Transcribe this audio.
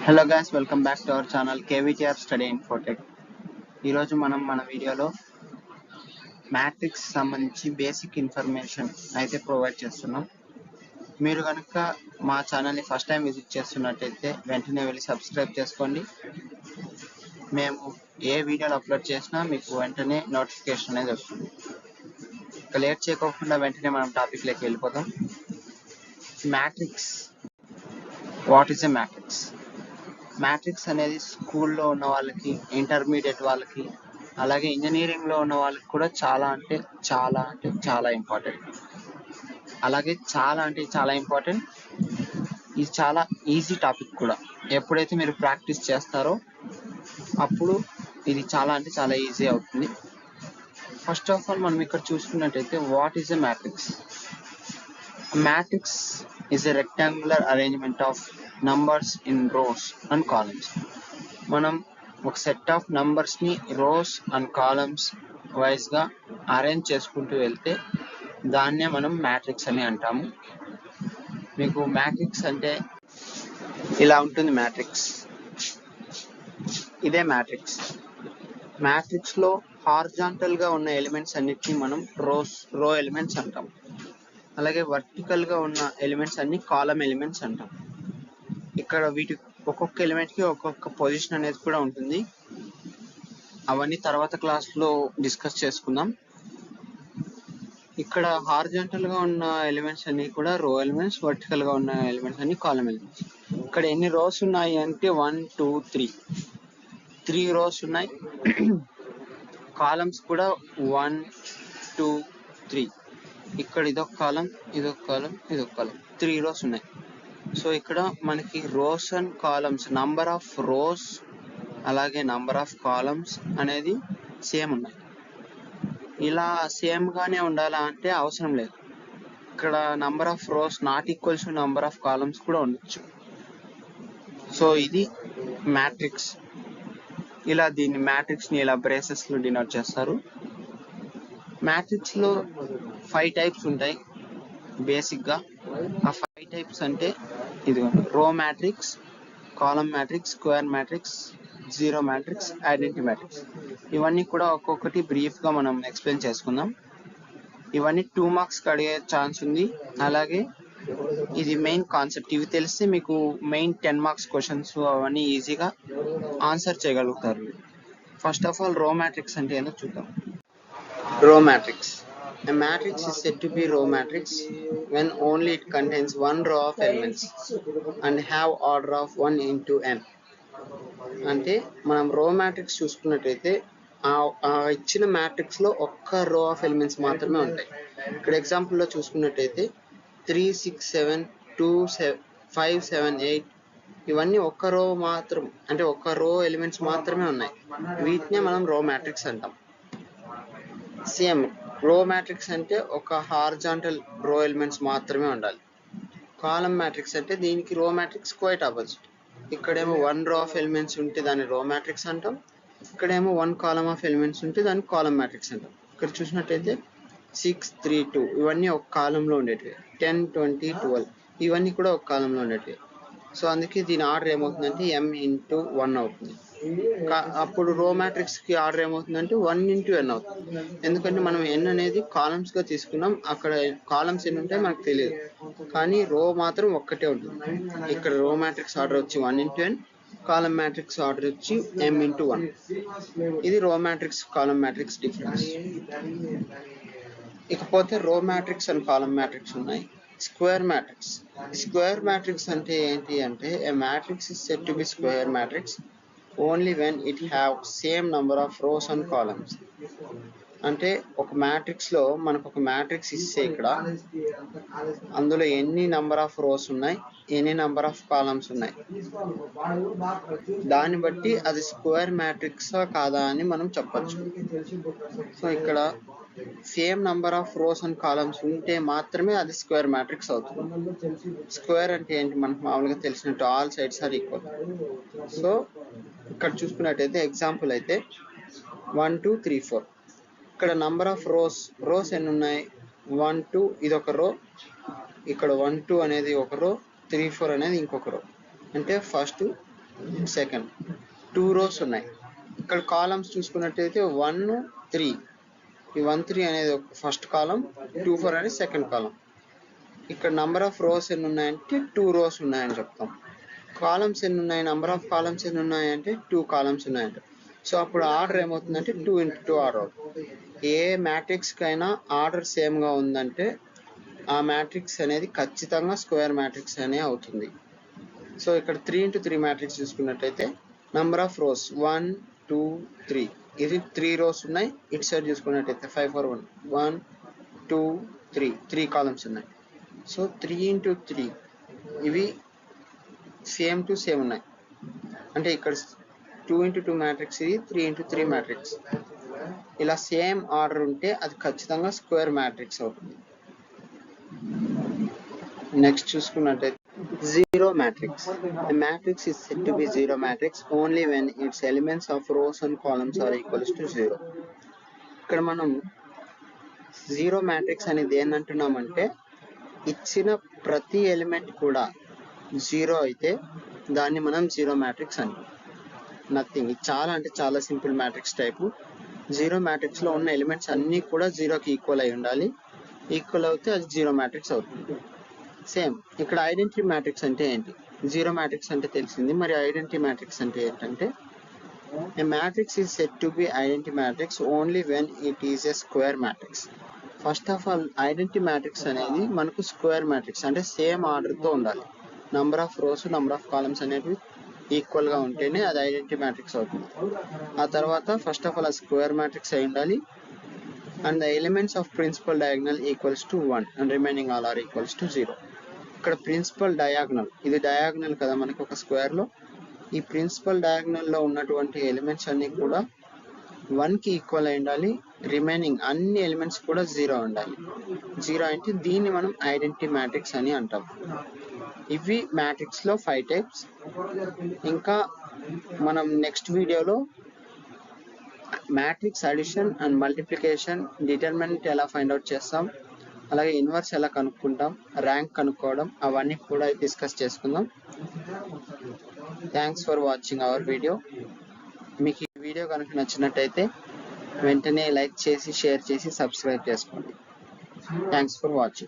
Hello guys, welcome back to our channel KVTR Study Infotech. ఈరోజు మనం మన వీడియోలో మ్యాట్రిక్స్ సంబంధించి బేసిక్ ఇన్ఫర్మేషన్ అయితే ప్రొవైడ్ చేస్తున్నాం. మీరు కనుక మా ఛానల్ని ఫస్ట్ టైం విజిట్ చేస్తున్నట్టయితే వెంటనే వెళ్ళి సబ్స్క్రైబ్ చేసుకోండి. మేము ఏ వీడియోలు అప్లోడ్ చేసినా మీకు వెంటనే నోటిఫికేషన్ అనేది వస్తుంది. ఇక లేట్ చేయకోకుండా వెంటనే మనం టాపిక్లోకి వెళ్ళిపోతాం. Matrix, what is a matrix? Matrix అనేది స్కూల్లో ఉన్న వాళ్ళకి, ఇంటర్మీడియట్ వాళ్ళకి, అలాగే ఇంజనీరింగ్లో ఉన్న వాళ్ళకి కూడా చాలా ఇంపార్టెంట్. అలాగే చాలా ఇంపార్టెంట్. ఇది చాలా ఈజీ టాపిక్ కూడా. ఎప్పుడైతే మీరు ప్రాక్టీస్ చేస్తారో అప్పుడు ఇది చాలా ఈజీ అవుతుంది. ఫస్ట్ ఆఫ్ ఆల్ మనం ఇక్కడ చూసుకున్నట్టయితే what is a matrix? Matrix is a rectangular arrangement of numbers in rows and columns. మనం ఒక సెట్ ఆఫ్ నంబర్స్ని రోస్ అండ్ కాలమ్స్ వైజ్గా అరేంజ్ చేసుకుంటూ వెళ్తే దాన్నే మనం మ్యాట్రిక్స్ అని అంటాము. మీకు మ్యాట్రిక్స్ అంటే ఇలా ఉంటుంది. ఇదే మ్యాట్రిక్స్. మ్యాట్రిక్స్లో హారిజాంటల్గా ఉన్న ఎలిమెంట్స్ అన్నిటిని మనం రో ఎలిమెంట్స్ అంటాం. అలాగే వర్టికల్గా ఉన్న ఎలిమెంట్స్ అన్ని కాలమ్ ఎలిమెంట్స్ అంటాం. ఇక్కడ వీటి ఒక్కొక్క ఎలిమెంట్కి ఒక్కొక్క పొజిషన్ అనేది కూడా ఉంటుంది. అవన్నీ తర్వాత క్లాస్లో డిస్కస్ చేసుకుందాం. ఇక్కడ హారిజాంటల్గా ఉన్న ఎలిమెంట్స్ అన్ని కూడా రో ఎలిమెంట్స్, వర్టికల్గా ఉన్న ఎలిమెంట్స్ అన్ని కాలమ్ ఎలిమెంట్స్. ఇక్కడ ఎన్ని రోస్ ఉన్నాయి అంటే 1 2 3 రోస్ ఉన్నాయి. కాలమ్స్ కూడా 1 2 3. ఇక్కడ ఇదొక కాలం, 3 రోస్ ఉన్నాయి. సో ఇక్కడ మనకి rose and columns, number of rose అలాగే నంబర్ ఆఫ్ కాలమ్స్ అనేది సేమ్ ఉన్నాయి. ఇలా సేమ్గానే ఉండాలా అంటే అవసరం లేదు. ఇక్కడ number of rose not equals to number of columns కూడా ఉండొచ్చు. సో ఇది మ్యాట్రిక్స్. దీన్ని మ్యాట్రిక్స్ని ఇలా బ్రేసెస్లో డినోట్ చేస్తారు. మ్యాట్రిక్స్లో 5 టైప్స్ ఉంటాయి బేసిక్గా. ఆ 5 టైప్స్ అంటే ఇదిగోండి: రో matrix, column matrix, square matrix, zero matrix, identity matrix. ఇవన్నీ కూడా ఒక్కొక్కటి బ్రీఫ్గా మనం ఎక్స్ప్లెయిన్ చేసుకుందాం. ఇవన్నీ 2 మార్క్స్కి అడిగే ఛాన్స్ ఉంది. అలాగే ఇది మెయిన్ కాన్సెప్ట్. ఇవి తెలిస్తే మీకు మెయిన్ 10 మార్క్స్ క్వశ్చన్స్ అవన్నీ ఈజీగా ఆన్సర్ చేయగలుగుతారు. ఫస్ట్ ఆఫ్ ఆల్ రో మ్యాట్రిక్స్ అంటే ఏంటో చూద్దాం. రో matrix. A matrix is said to be row matrix when only it contains one row of elements and have order of 1 into n. అంటే మనం రో మ్యాట్రిక్స్ చూసుకున్నట్టయితే ఆ ఇచ్చిన మ్యాట్రిక్స్లో ఒక్క రో ఆఫ్ ఎలిమెంట్స్ మాత్రమే ఉంటాయి. ఇక్కడ ఎగ్జాంపుల్లో చూసుకున్నట్టయితే 3 6 7 2 5 7 8 ఇవన్నీ ఒక్క రో మాత్రం, అంటే ఒక్క రో ఎలిమెంట్స్ మాత్రమే ఉన్నాయి. వీటినే మనం రో మ్యాట్రిక్స్ అంటాం. సేమ్ రో మ్యాట్రిక్స్ అంటే ఒక హారిజాంటల్ రో ఎలిమెంట్స్ మాత్రమే ఉండాలి. కాలమ్ మ్యాట్రిక్స్ అంటే దీనికి రో మ్యాట్రిక్స్ క్వైట్ ఆపోజిట్. ఇక్కడేమో 1 రో ఆఫ్ ఎలిమెంట్స్ ఉంటే దాన్ని రో మ్యాట్రిక్స్ అంటాం. ఇక్కడేమో 1 కాలమ్ ఆఫ్ ఎలిమెంట్స్ ఉంటే దాన్ని కాలమ్ మ్యాట్రిక్స్ అంటాం. ఇక్కడ చూసినట్టయితే 6 3 2 ఇవన్నీ ఒక కాలంలో ఉండేటివి. 10 20 12 ఇవన్నీ కూడా ఒక కాలంలో ఉండేటివి. సో అందుకే దీని ఆర్డర్ ఏమవుతుందంటే m into 1 అవుతుంది. అప్పుడు రో మ్యాట్రిక్స్కి ఆర్డర్ ఏమవుతుందంటే 1 into n అవుతుంది. ఎందుకంటే మనం n అనేది కాలమ్స్గా తీసుకున్నాం. అక్కడ కాలమ్స్ ఎన్ని ఉంటాయి మనకు తెలియదు, కానీ రో మాత్రం ఒక్కటే ఉంటుంది. ఇక్కడ రో మ్యాట్రిక్స్ ఆర్డర్ వచ్చి 1 into n, column matrix order వచ్చి m into 1. ఇది రో మ్యాట్రిక్స్ కాలమ్ మ్యాట్రిక్స్ డిఫరెన్స్. ఇకపోతే row matrix and column matrix ఉన్నాయి. Square matrix. స్క్వేర్ మ్యాట్రిక్స్ అంటే ఏంటి అంటే a matrix is said to be square matrix only when it have same number of rows and columns. అంటే ఒక మ్యాట్రిక్స్లో మనకు ఒక matrix ఇస్తే ఇక్కడ అందులో ఎన్ని నెంబర్ ఆఫ్ రోస్ ఉన్నాయి, ఎన్ని నెంబర్ ఆఫ్ కాలమ్స్ ఉన్నాయి, దాన్ని బట్టి అది స్క్వేర్ మ్యాట్రిక్సా కాదా అని మనం చెప్పచ్చు. సో ఇక్కడ same number of rose and columns ఉంటే మాత్రమే అది స్క్వేర్ మ్యాట్రిక్స్ అవుతుంది. స్క్వేర్ అంటే ఏంటి మనకు మామూలుగా తెలిసినట్టు all sides are equal. So ఇక్కడ చూసుకున్నట్టయితే ఎగ్జాంపుల్ అయితే 1 2 3 4. ఇక్కడ నంబర్ ఆఫ్ రోస్ ఎన్ని ఉన్నాయి? 1 2 ఇది ఒక రో, ఇక్కడ 1 2 అనేది ఒక రో, 3 4 అనేది ఇంకొక రో. అంటే ఫస్ట్ సెకండ్ 2 రోస్ ఉన్నాయి. ఇక్కడ కాలమ్స్ చూసుకున్నట్టయితే 1 3, ఈ 1 3 అనేది ఫస్ట్ కాలం, 2 4 అనేది సెకండ్ కాలం. ఇక్కడ నంబర్ ఆఫ్ రోస్ ఎన్ని ఉన్నాయంటే 2 రోస్ ఉన్నాయని చెప్తాం. కాలమ్స్ ఎన్ని ఉన్నాయి, నంబర్ ఆఫ్ కాలమ్స్ ఎన్ని ఉన్నాయంటే 2 కాలమ్స్ ఉన్నాయంట. సో అప్పుడు ఆర్డర్ ఏమవుతుందంటే 2 into 2 ఆర్డర్ అవుతుంది. ఏ మ్యాట్రిక్స్కి అయినా ఆర్డర్ సేమ్గా ఉందంటే ఆ మ్యాట్రిక్స్ అనేది ఖచ్చితంగా స్క్వేర్ మ్యాట్రిక్స్ అనే అవుతుంది. సో ఇక్కడ 3 into 3 మ్యాట్రిక్స్ చూసుకున్నట్టయితే నంబర్ ఆఫ్ రోస్ 1 2 3, ఇది 3 రోస్ ఉన్నాయి. ఇటు సైడ్ చూసుకున్నట్టయితే 5 4 1 1 2 3, 3 కాలమ్స్ ఉన్నాయి. సో 3 into 3 ఇవి సేమ్ టు సేమ్ ఉన్నాయి. అంటే ఇక్కడ 2 into 2 మ్యాట్రిక్స్, ఇది 3 into 3 మ్యాట్రిక్స్. ఇలా సేమ్ ఆర్డర్ ఉంటే అది ఖచ్చితంగా స్క్వేర్ మ్యాట్రిక్స్ అవుతుంది. నెక్స్ట్ చూసుకున్నట్టయితే zero matrix. A matrix is said to be zero matrix only when its elements of rows and columns are equals to 0. ఇక్కడ మనం జీరో మ్యాట్రిక్స్ అనేది ఏంటంటున్నామంటే ఇచ్చిన ప్రతి ఎలిమెంట్ కూడా జీరో అయితే దాన్ని మనం జీరో మ్యాట్రిక్స్ అంటాం. నథింగ్, ఇది చాలా అంటే చాలా సింపుల్ మ్యాట్రిక్స్ టైపు. జీరో మ్యాట్రిక్స్లో ఉన్న ఎలిమెంట్స్ అన్నీ కూడా జీరోకి ఈక్వల్ అయి ఉండాలి. ఈక్వల్ అవుతే అది జీరో మ్యాట్రిక్స్ అవుతుంది. సేమ్ ఇక్కడ ఐడెంటిటీ మ్యాట్రిక్స్ అంటే ఏంటి? జీరో మ్యాట్రిక్స్ అంటే తెలిసింది, మరి ఐడెంటిటీ మ్యాట్రిక్స్ అంటే ఏంటంటే a matrix is set to be identity matrix only when it is a square matrix. First of all identity matrix అనేది మనకు స్క్వేర్ మ్యాట్రిక్స్ అంటే సేమ్ ఆర్డర్తో ఉండాలి. Number of rows number of columns అనేవి ఈక్వల్గా ఉంటేనే అది ఐడెంటిటీ మ్యాట్రిక్స్ అవుతుంది. ఆ తర్వాత ఫస్ట్ ఆఫ్ ఆల్ అది స్క్వేర్ మ్యాట్రిక్స్ అయి ఉండాలి. And the elements of principal diagonal equals to 1 and remaining all are equals to 0. ఇక్కడ ప్రిన్సిపల్ డయాగ్నల్, ఇది డయాగ్నల్ కదా మనకి ఒక స్క్వేర్లో. ఈ ప్రిన్సిపల్ డయాగ్నల్లో ఉన్నటువంటి ఎలిమెంట్స్ అన్నీ కూడా 1కి ఈక్వల్ అయి ఉండాలి. రిమైనింగ్ అన్ని ఎలిమెంట్స్ కూడా 0 ఉండాలి. 0 అంటే దీన్ని మనం ఐడెంటిటీ మ్యాట్రిక్స్ అని అంటాం. ఇవి మ్యాట్రిక్స్లో 5 టైప్స్. ఇంకా మనం నెక్స్ట్ వీడియోలో matrix addition and multiplication, determinant ఎలా ఫైండ్ అవుట్ చేస్తాం, అలాగే ఇన్వర్స్ ఎలా కనుక్కుంటాం, ర్యాంక్ కనుక్కోవడం, అవన్నీ కూడా డిస్కస్ చేసుకుందాం. Thanks for watching our video. మీకు ఈ వీడియో కనుక నచ్చినట్టయితే వెంటనే లైక్ చేసి, షేర్ చేసి, సబ్స్క్రైబ్ చేసుకోండి. Thanks for watching.